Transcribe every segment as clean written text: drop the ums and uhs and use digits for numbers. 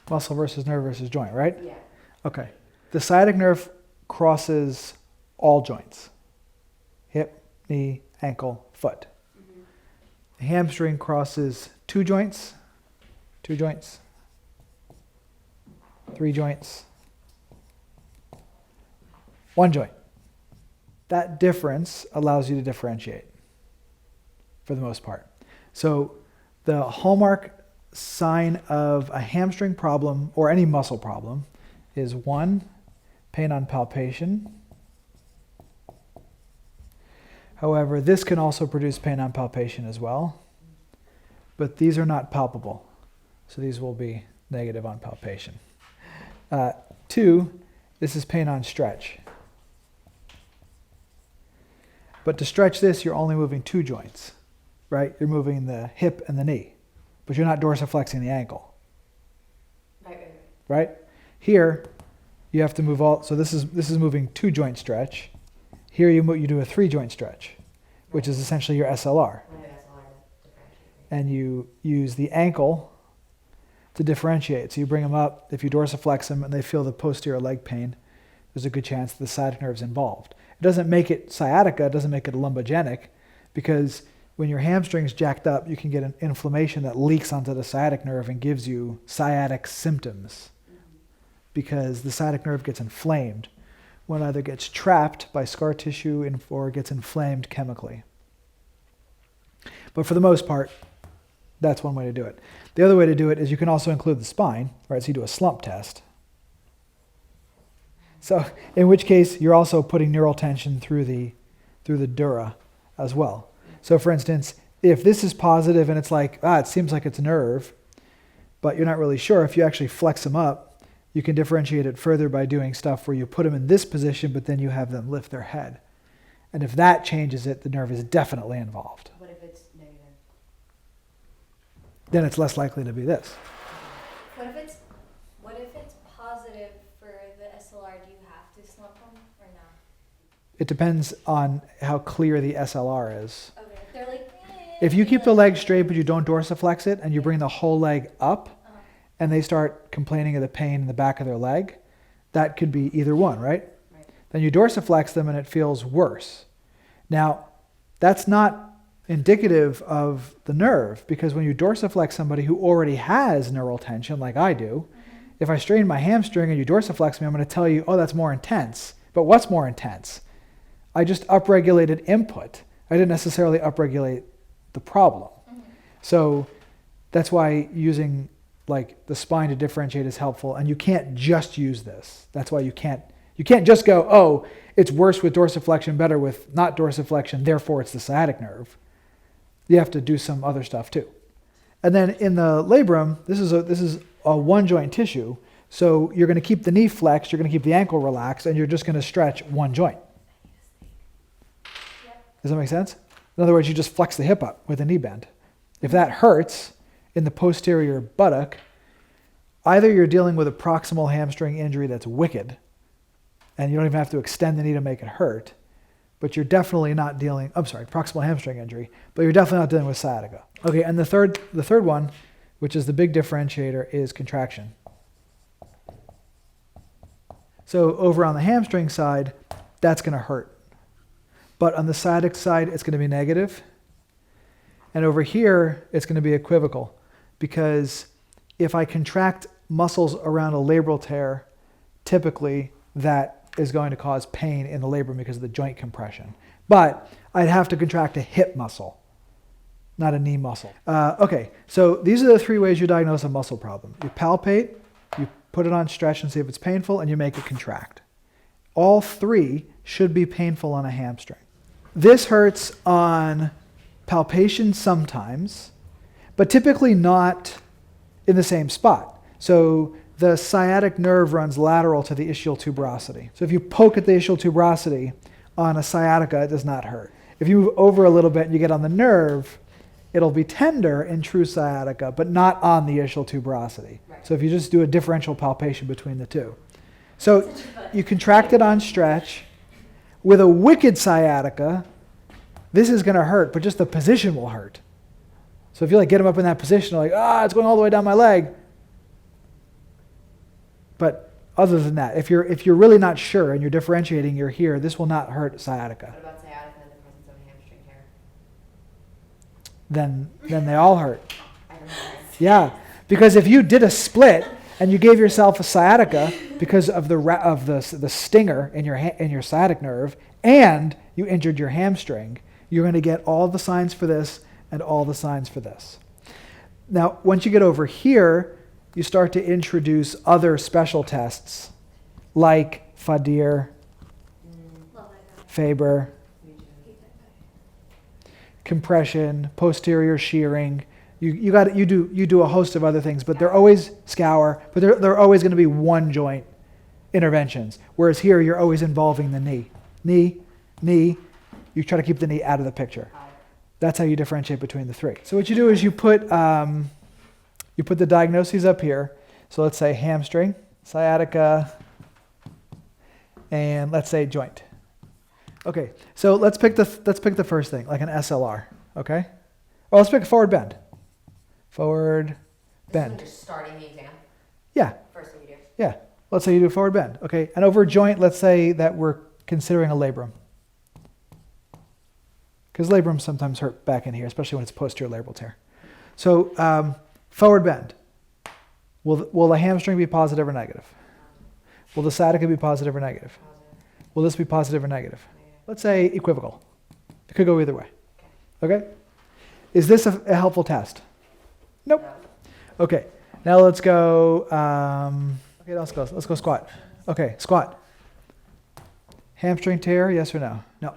Muscle versus nerve versus joint, right? Yeah. Okay. The sciatic nerve crosses all joints. Hip, knee, ankle, foot. Mm-hmm. The hamstring crosses 2 joints, 2 joints, 3 joints, 1 joint. That difference allows you to differentiate for the most part. So the hallmark sign of a hamstring problem or any muscle problem is 1, pain on palpation. However, this can also produce pain on palpation as well, but these are not palpable, so these will be negative on palpation. 2, this is pain on stretch. But to stretch this, you're only moving 2 joints, right? You're moving the hip and the knee, but you're not dorsiflexing the ankle. Right? Here, you have to move all, so this is moving 2 joint stretch. Here you do a 3 joint stretch, which is essentially your SLR. And you use the ankle to differentiate. So you bring them up, if you dorsiflex them and they feel the posterior leg pain, there's a good chance the sciatic nerve is involved. It doesn't make it sciatica, it doesn't make it lumbogenic, because when your hamstring's jacked up, you can get an inflammation that leaks onto the sciatic nerve and gives you sciatic symptoms, because the sciatic nerve gets inflamed when it either gets trapped by scar tissue or gets inflamed chemically. But for the most part, that's one way to do it. The other way to do it is you can also include the spine, right? So you do a slump test. So in which case, you're also putting neural tension through the dura as well. So for instance, if this is positive and it's like, it seems like it's nerve, but you're not really sure, if you actually flex them up, you can differentiate it further by doing stuff where you put them in this position, but then you have them lift their head. And if that changes it, the nerve is definitely involved. What if it's negative? Then it's less likely to be this. What if it's positive for the SLR? Do you have to slump them or not? It depends on how clear the SLR is. Okay, if they're like, If you keep the leg straight but you don't dorsiflex it and you bring the whole leg up and they start complaining of the pain in the back of their leg, that could be either one, right? Then you dorsiflex them and it feels worse. Now, that's not indicative of the nerve, because when you dorsiflex somebody who already has neural tension, like I do, if I strain my hamstring and you dorsiflex me, I'm going to tell you, oh, that's more intense. But what's more intense? I just upregulated input. I didn't necessarily upregulate the problem. So that's why using like the spine to differentiate is helpful, and you can't just use this. That's why you can't just go, oh, it's worse with dorsiflexion, better with not dorsiflexion, therefore it's the sciatic nerve. You have to do some other stuff too. And then in the labrum, this is a one joint tissue, so you're going to keep the knee flexed, you're going to keep the ankle relaxed, and you're just going to stretch one joint. Does that make sense? In other words, you just flex the hip up with a knee bend. If that hurts in the posterior buttock, either you're dealing with a proximal hamstring injury that's wicked, and you don't even have to extend the knee to make it hurt, but you're definitely not dealing, proximal hamstring injury, but you're definitely not dealing with sciatica. Okay, and the third one, which is the big differentiator, is contraction. So over on the hamstring side, that's going to hurt. But on the sciatic side, it's going to be negative. And over here, it's going to be equivocal, because if I contract muscles around a labral tear, typically that is going to cause pain in the labrum because of the joint compression. But I'd have to contract a hip muscle, not a knee muscle. Okay, so these are the 3 ways you diagnose a muscle problem. You palpate, you put it on stretch and see if it's painful, and you make it contract. All 3 should be painful on a hamstring. This hurts on palpation sometimes, but typically not in the same spot. So the sciatic nerve runs lateral to the ischial tuberosity. So if you poke at the ischial tuberosity on a sciatica, it does not hurt. If you move over a little bit and you get on the nerve, it'll be tender in true sciatica, but not on the ischial tuberosity. Right. So if you just do a differential palpation between the two. So you contract it on stretch. With a wicked sciatica, this is going to hurt, but just the position will hurt. So if you like get them up in that position, like, it's going all the way down my leg. But other than that, if you're really not sure and you're differentiating, you're here, this will not hurt sciatica. What about sciatica in the presence of a hamstring tear? Then they all hurt. I don't know. Yeah, because if you did a split and you gave yourself a sciatica because of the stinger in your sciatic nerve, and you injured your hamstring, you're going to get all the signs for this and all the signs for this. Now, once you get over here, you start to introduce other special tests like Fadir, Love that guy. Faber, Me too. Hate that guy. compression, posterior shearing. You do a host of other things, but they're always scour, but they're always going to be one joint interventions. Whereas here, you're always involving the knee. Knee. You try to keep the knee out of the picture. That's how you differentiate between the three. So what you do is you put the diagnoses up here. So let's say hamstring, sciatica, and let's say joint. Okay, so let's pick the first thing, like an SLR. Okay, well, let's pick a forward bend. Forward This bend. is when you're starting the exam. Yeah, First thing you do. yeah. Let's say you do a forward bend. Okay, and over joint, let's say that we're considering a labrum. Because labrums sometimes hurt back in here, especially when it's posterior labral tear. So forward bend. Will the hamstring be positive or negative? Will the sciatica be positive or negative? Positive. Will this be positive or negative? Negative. Let's say equivocal. It could go either way. Okay? Is this a helpful test? Nope. No. Okay. Now let's go. Okay, let's go squat. Okay, squat. Hamstring tear, yes or no? No.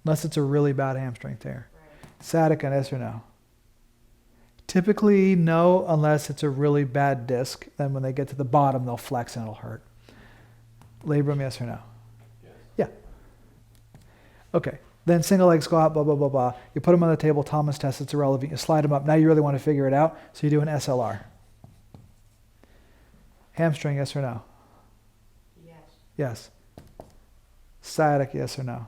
Unless it's a really bad hamstring tear. Right. Sciatica, yes or no? Typically, no, unless it's a really bad disc. Then when they get to the bottom, they'll flex and it'll hurt. Labrum, yes or no? Yes. Yeah. Okay. Then single leg squat, blah, blah, blah, blah. You put them on the table, Thomas test, it's irrelevant. You slide them up. Now you really want to figure it out, so you do an SLR. Hamstring, yes or no? Yes. Yes. Sciatic, yes or no?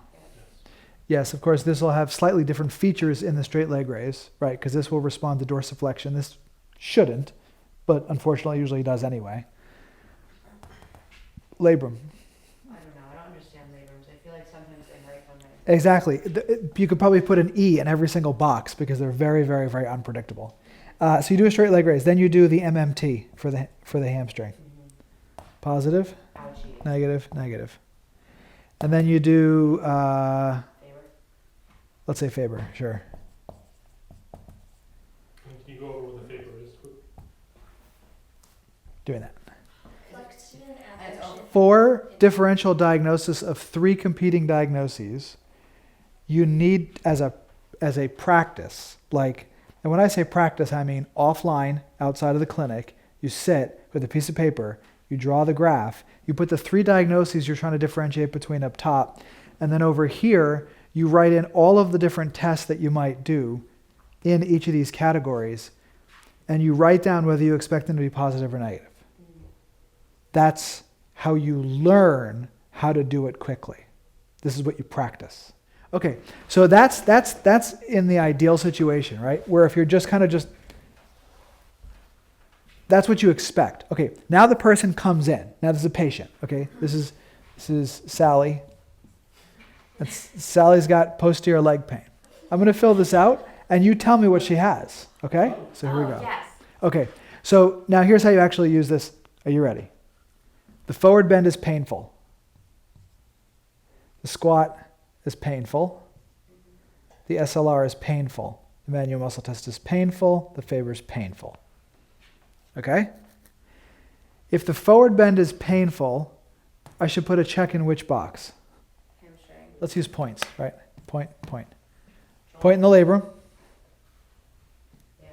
Yes, of course, this will have slightly different features in the straight leg raise, right? Because this will respond to dorsiflexion. This shouldn't, but unfortunately usually does anyway. Labrum. I don't know. I don't understand labrums. I feel like sometimes they hurt when they. Exactly. You could probably put an E in every single box because they're very, very, very unpredictable. So you do a straight leg raise. Then you do the MMT for the hamstring. Mm-hmm. Positive, Ouchie. negative, negative. And then you do, Favor? let's say Faber, sure. And can you go over what the paper is? Doing that. Flexion, That's abduction. For differential diagnosis of 3 competing diagnoses, you need as a practice, and when I say practice, I mean offline, outside of the clinic, you sit with a piece of paper, you draw the graph, you put the 3 diagnoses you're trying to differentiate between up top, and then over here, you write in all of the different tests that you might do in each of these categories, and you write down whether you expect them to be positive or negative. That's how you learn how to do it quickly. This is what you practice. Okay, so that's in the ideal situation, right? Where if you're just that's what you expect. Okay, now the person comes in. Now there's a patient. Okay, this is Sally. Sally's got posterior leg pain. I'm going to fill this out, and you tell me what she has. Okay, so here we go. Yes. Okay, so now here's how you actually use this. Are you ready? The forward bend is painful. The squat is painful. The SLR is painful. The manual muscle test is painful. The Faber is painful. Okay? If the forward bend is painful, I should put a check in which box? Hamstring. Let's use points, right? Point. Point in the labrum. Yeah.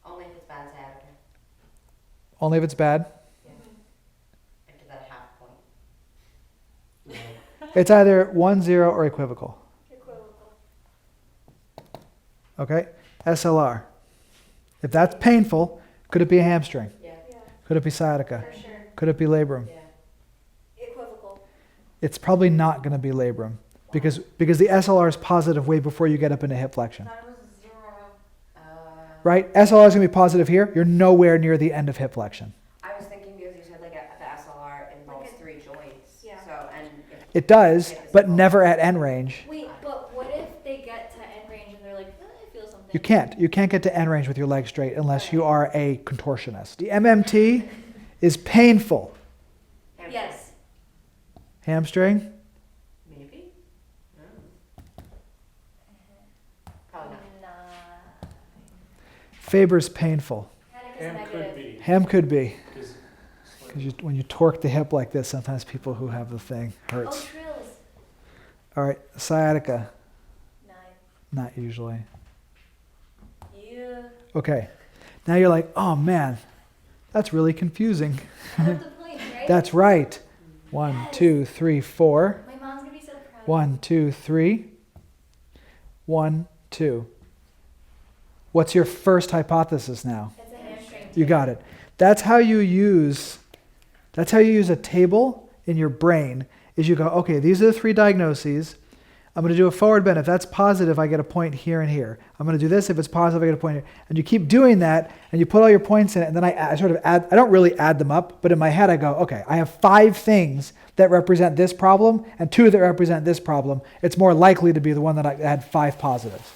Only if it's bad sciatica. Only if it's bad. Yeah. I did that half point. It's either 1, 0, or equivocal. Equivocal. Okay? SLR. If that's painful, could it be a hamstring? Yeah. Yeah, Could it be sciatica? for sure. Could it be labrum? Yeah. Equivocal. It's probably not going to be labrum. because the SLR is positive way before you get up into hip flexion. I thought it was 0. Right? SLR is going to be positive here. You're nowhere near the end of hip flexion. I was thinking because you said like the SLR involves Like 3 joints. yeah. So, and if It does, but never at end range. Wait, but what if they get to end range and they're like, I feel something? You can't. You can't get to end range with your legs straight unless you are a contortionist. The MMT is painful. hamstring. Yes. Hamstring? Maybe? No. Probably not. Nah. Faber's painful. Panic is Ham could negative. be, Ham could be. because Because when you torque the hip like this, sometimes people who have the thing Oh, hurts. trills. All right, sciatica, 9. not usually. Yeah. Okay, now you're like, oh man, that's really confusing. I have the point, right? That's right. 1, 2, 3, 4. My mom's gonna be so proud. 1, 2, 3. 1, 2. What's your first hypothesis now? It's a hamstring. You got it. That's how you use a table in your brain, is you go, okay, these are the 3 diagnoses. I'm going to do a forward bend. If that's positive, I get a point here and here. I'm going to do this. If it's positive, I get a point here. And you keep doing that, and you put all your points in it, and then I sort of add, I don't really add them up, but in my head I go, okay, I have 5 things that represent this problem, and 2 that represent this problem. It's more likely to be the one that I had 5 positives.